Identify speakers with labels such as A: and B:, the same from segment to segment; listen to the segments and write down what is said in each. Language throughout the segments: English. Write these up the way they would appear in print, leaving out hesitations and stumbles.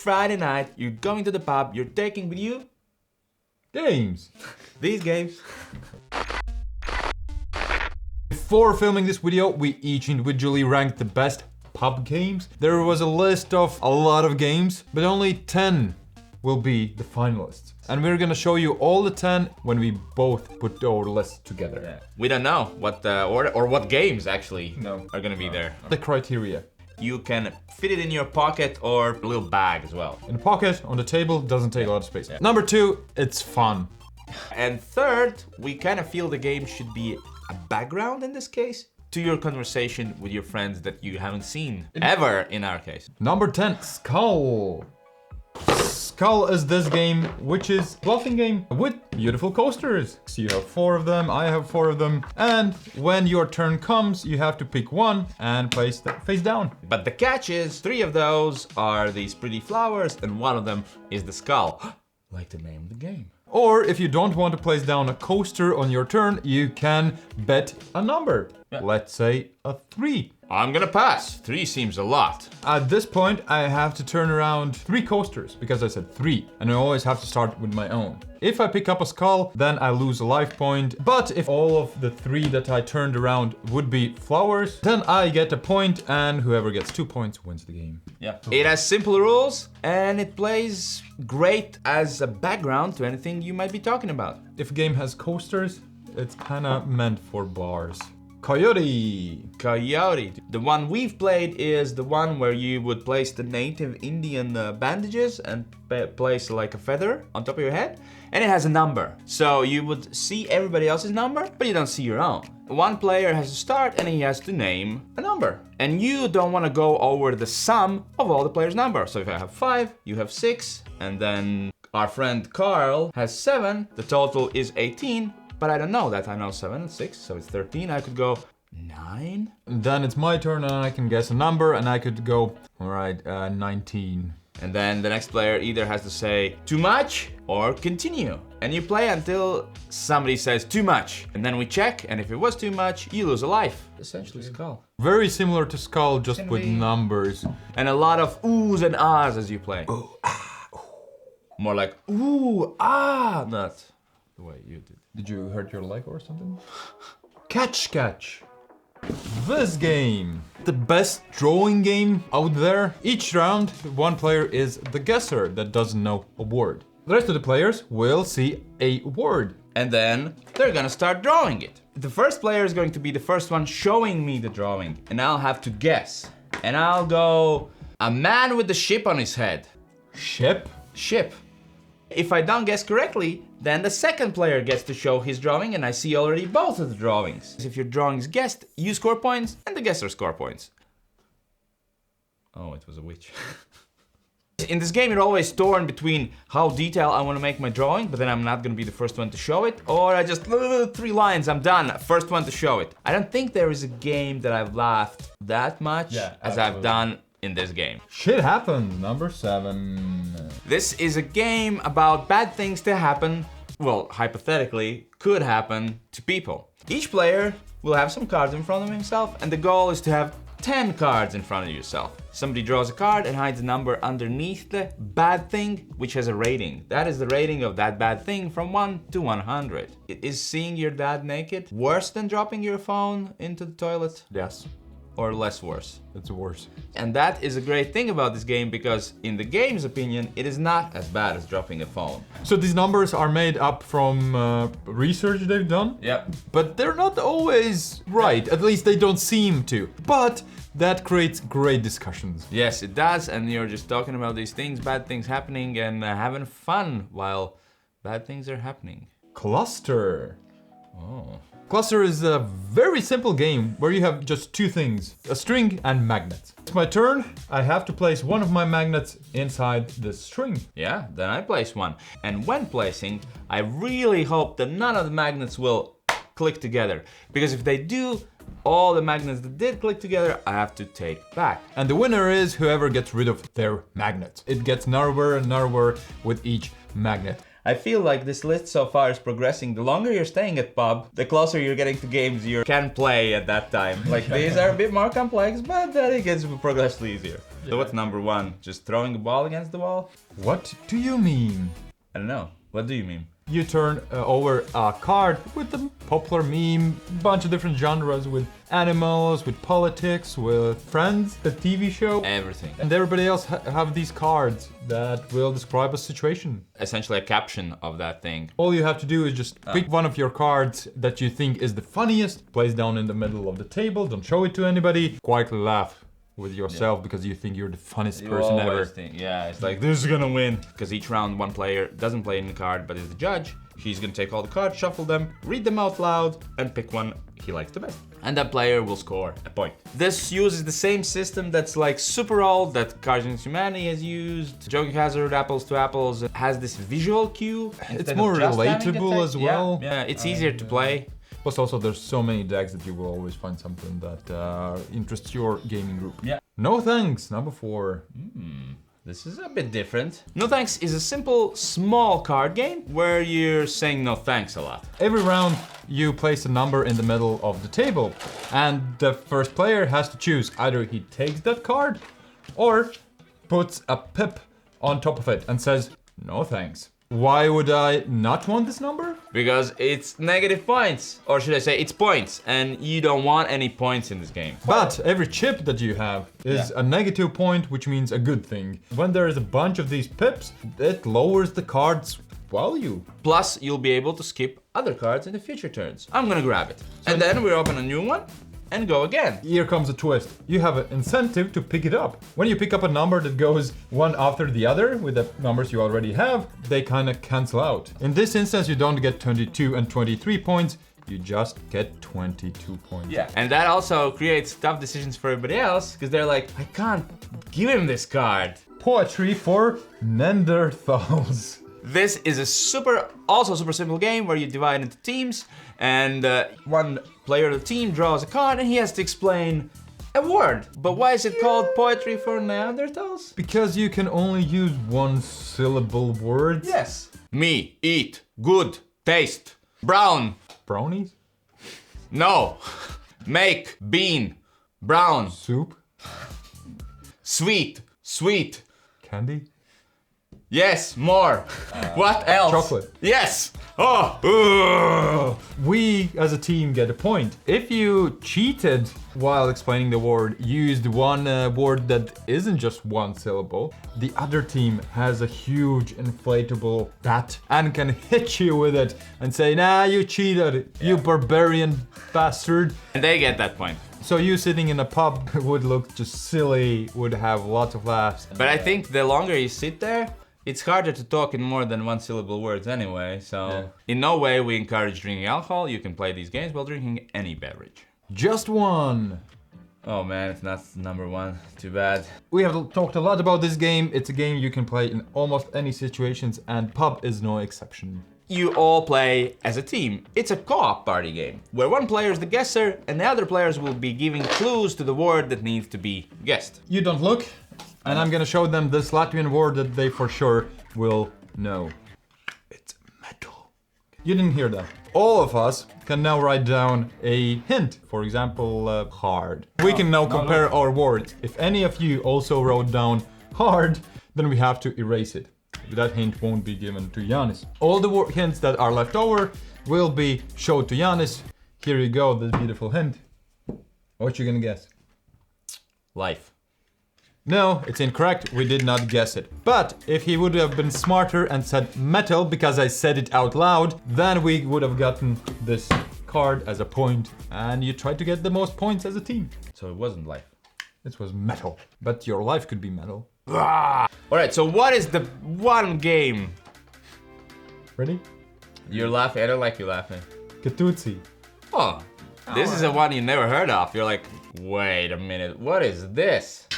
A: Friday night, you're going to the pub, you're taking with you
B: Games.
A: these games.
B: Before filming this video, we each individually ranked the best pub games. There was a list of a lot of games, but only 10 will be the finalists. And we're gonna show you all the 10 when we both put our list together.
A: Yeah. We don't know what order or what games actually are gonna be there.
B: The criteria.
A: You can fit it in your pocket or a little bag as well.
B: In the pocket, on the table, doesn't take a lot of space. Number 2, it's fun.
A: And third, we kind of feel the game should be a background in this case to your conversation with your friends that you haven't seen ever in our case.
B: Number 10, Skull. Skull is this game, which is a bluffing game with beautiful coasters. So you have 4 of them, I have 4 of them. And when your turn comes, you have to pick one and place that face down.
A: But the catch is 3 of those are these pretty flowers and one of them is the skull. Like the name of the game.
B: Or if you don't want to place down a coaster on your turn, you can bet a number.
A: Yeah.
B: Let's say a 3.
A: I'm gonna pass. 3 seems a lot.
B: At this point, I have to turn around 3 coasters because I said 3, and I always have to start with my own. If I pick up a skull, then I lose a life point. But if all of the 3 that I turned around would be flowers, then I get a point, and whoever gets 2 points wins the game.
A: Yeah. It has simple rules and it plays great as a background to anything you might be talking about.
B: If a game has coasters, it's kinda meant for bars. Coyote.
A: Coyote. The one we've played is the one where you would place the native Indian bandages and place like a feather on top of your head, and it has a number. So you would see everybody else's number, but you don't see your own. One player has to start and he has to name a number. And you don't want to go over the sum of all the players' numbers. So if I have 5, you have 6, and then our friend Carl has 7, the total is 18. But I don't know that. I know 7 and 6, so it's 13. I could go 9.
B: Then it's my turn and I can guess a number and I could go, all right, 19.
A: And then the next player either has to say too much or continue. And you play until somebody says too much. And then we check, and if it was too much, you lose a life. Essentially Skull.
B: Very similar to Skull, just with numbers.
A: And a lot of oohs and ahs as you play. Ooh, ah, ooh. More like ooh, ah, not the way you did.
B: Did you hurt your leg or something? Catch. This game. The best drawing game out there. Each round, one player is the guesser that doesn't know a word. The rest of the players will see a word.
A: And then they're gonna start drawing it. The first player is going to be the first one showing me the drawing, and I'll have to guess. And I'll go, a man with a ship on his head.
B: Ship?
A: Ship. If I don't guess correctly, then the second player gets to show his drawing, and I see already both of the drawings. If your drawing is guessed, you score points, and the guesser score points. Oh, it was a witch. In this game, you're always torn between how detailed I want to make my drawing, but then I'm not going to be the first one to show it, or I just, 3 lines, I'm done, first one to show it. I don't think there is a game that I've laughed that much as I've done in this game.
B: Shit happens, number 7.
A: This is a game about bad things to happen, well, hypothetically, could happen to people. Each player will have some cards in front of himself, and the goal is to have 10 cards in front of yourself. Somebody draws a card and hides a number underneath the bad thing, which has a rating. That is the rating of that bad thing from 1 to 100. Is seeing your dad naked worse than dropping your phone into the toilet?
B: Yes.
A: Or less worse?
B: It's worse.
A: And that is a great thing about this game, because in the game's opinion, it is not as bad as dropping a phone.
B: So these numbers are made up from research they've done?
A: Yep.
B: But they're not always right, at least they don't seem to. But that creates great discussions.
A: Yes, it does, and you're just talking about these things, bad things happening, and having fun while bad things are happening.
B: Cluster.
A: Oh.
B: Cluster is a very simple game where you have just 2 things, a string and magnets. It's my turn, I have to place one of my magnets inside the string.
A: Yeah, then I place one. And when placing, I really hope that none of the magnets will click together. Because if they do, all the magnets that did click together, I have to take back.
B: And the winner is whoever gets rid of their magnet. It gets narrower and narrower with each magnet.
A: I feel like this list so far is progressing. The longer you're staying at pub, the closer you're getting to games you can play at that time. Like these are a bit more complex, but then it gets progressively easier. So what's number 1? Just throwing a ball against the wall?
B: What do you mean?
A: I don't know. What do you mean?
B: You turn over a card with a popular meme, bunch of different genres, with animals, with politics, with Friends, the TV show.
A: Everything.
B: And everybody else have these cards that will describe a situation.
A: Essentially a caption of that thing.
B: All you have to do is just pick one of your cards that you think is the funniest, place down in the middle of the table, don't show it to anybody, quietly laugh with yourself because you think you're the funniest person ever.
A: Yeah, it's like, this is gonna win. Because each round one player doesn't play any card but is the judge. He's gonna take all the cards, shuffle them, read them out loud, and pick one he likes the best. And that player will score a point. This uses the same system that's like super old that Cards Against Humanity has used. Joking Hazard, Apples to Apples, has this visual cue.
B: It's more relatable as well.
A: Yeah, it's easier to play.
B: Plus also there's so many decks that you will always find something that interests your gaming group.
A: Yeah.
B: No Thanks, number 4.
A: This is a bit different. No Thanks is a simple, small card game where you're saying no thanks a lot.
B: Every round you place a number in the middle of the table and the first player has to choose either he takes that card or puts a pip on top of it and says no thanks. Why would I not want this number?
A: Because it's negative points, or should I say it's points, and you don't want any points in this game.
B: But every chip that you have is a negative point, which means a good thing. When there is a bunch of these pips, it lowers the card's value.
A: Plus, you'll be able to skip other cards in the future turns. I'm gonna grab it. And then we open a new one and go again.
B: Here comes a twist. You have an incentive to pick it up. When you pick up a number that goes one after the other with the numbers you already have, they kind of cancel out. In this instance, you don't get 22 and 23 points, you just get 22 points.
A: Yeah, and that also creates tough decisions for everybody else, because they're like, I can't give him this card.
B: Poetry for Neanderthals.
A: This is a also super simple game where you divide into teams, and one player of the team draws a card and he has to explain a word. But why is it called Poetry for Neanderthals?
B: Because you can only use one syllable words.
A: Yes. Me, eat, good, taste, brown.
B: Brownies?
A: No. Make, bean, brown.
B: Soup?
A: Sweet, sweet.
B: Candy?
A: Yes, more. What else?
B: Chocolate.
A: Yes. Oh.
B: We as a team get a point. If you cheated while explaining the word, used one word that isn't just one syllable, the other team has a huge inflatable bat and can hit you with it and say, nah, you cheated, you barbarian bastard.
A: And they get that point.
B: So you sitting in a pub would look just silly, would have lots of laughs.
A: But I think the longer you sit there, it's harder to talk in more than one syllable words anyway, so in no way we encourage drinking alcohol. You can play these games while drinking any beverage.
B: Just one.
A: Oh man, it's not number 1. Too bad.
B: We have talked a lot about this game. It's a game you can play in almost any situations, and pub is no exception.
A: You all play as a team. It's a co-op party game, where one player is the guesser and the other players will be giving clues to the word that needs to be guessed.
B: You don't look, and I'm gonna show them this Latvian word that they for sure will know. It's metal. You didn't hear that. All of us can now write down a hint. For example, hard. We can now compare our words. If any of you also wrote down hard, then we have to erase it. That hint won't be given to Yanis. All the hints that are left over will be shown to Yanis. Here you go, this beautiful hint. What you gonna guess?
A: Life.
B: No, it's incorrect. We did not guess it. But if he would have been smarter and said metal because I said it out loud, then we would have gotten this card as a point, and you tried to get the most points as a team.
A: So it wasn't life.
B: This was metal. But your life could be metal.
A: Alright, so what is the one game?
B: Ready?
A: You're laughing. I don't like you laughing.
B: Katutsi.
A: Oh, this is a one you never heard of. You're like, wait a minute, what is this?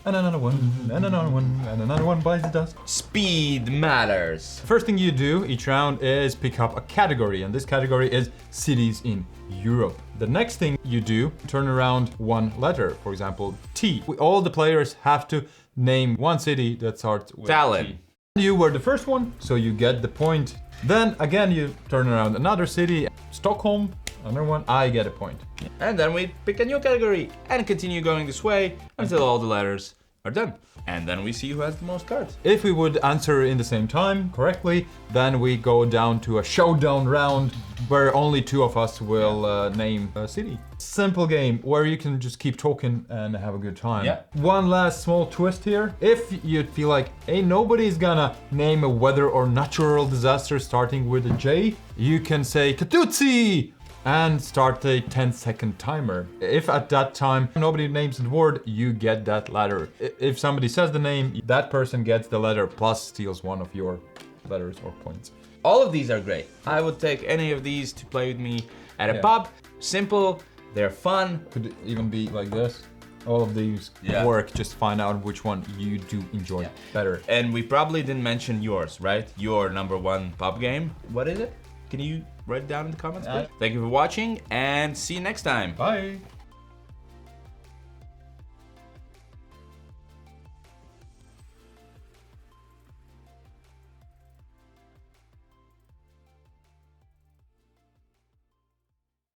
B: And another one, and another one, and another one bites the dust.
A: Speed matters.
B: First thing you do each round is pick up a category, and this category is cities in Europe. The next thing you do, turn around one letter, for example, T. All the players have to name one city that starts with
A: Tallinn.
B: T. You were the first one, so you get the point. Then again, you turn around another city. Stockholm, another one, I get a point.
A: And then we pick a new category and continue going this way until all the letters are done. And then we see who has the most cards.
B: If we would answer in the same time correctly, then we go down to a showdown round where only 2 of us will name a city. Simple game where you can just keep talking and have a good time.
A: Yeah.
B: One last small twist here. If you feel like, hey, nobody's gonna name a weather or natural disaster starting with a J, you can say Katutsi and start a 10-second timer. If at that time nobody names the word, you get that letter. If somebody says the name, that person gets the letter plus steals one of your letters or points.
A: All of these are great. I would take any of these to play with me at a pub. Simple, they're fun.
B: Could even be like this. All of these work, just find out which one you do enjoy better.
A: And we probably didn't mention yours, right? Your #1 pub game. What is it? Can you write it down in the comments, please? Thank you for watching and see you next time.
B: Bye.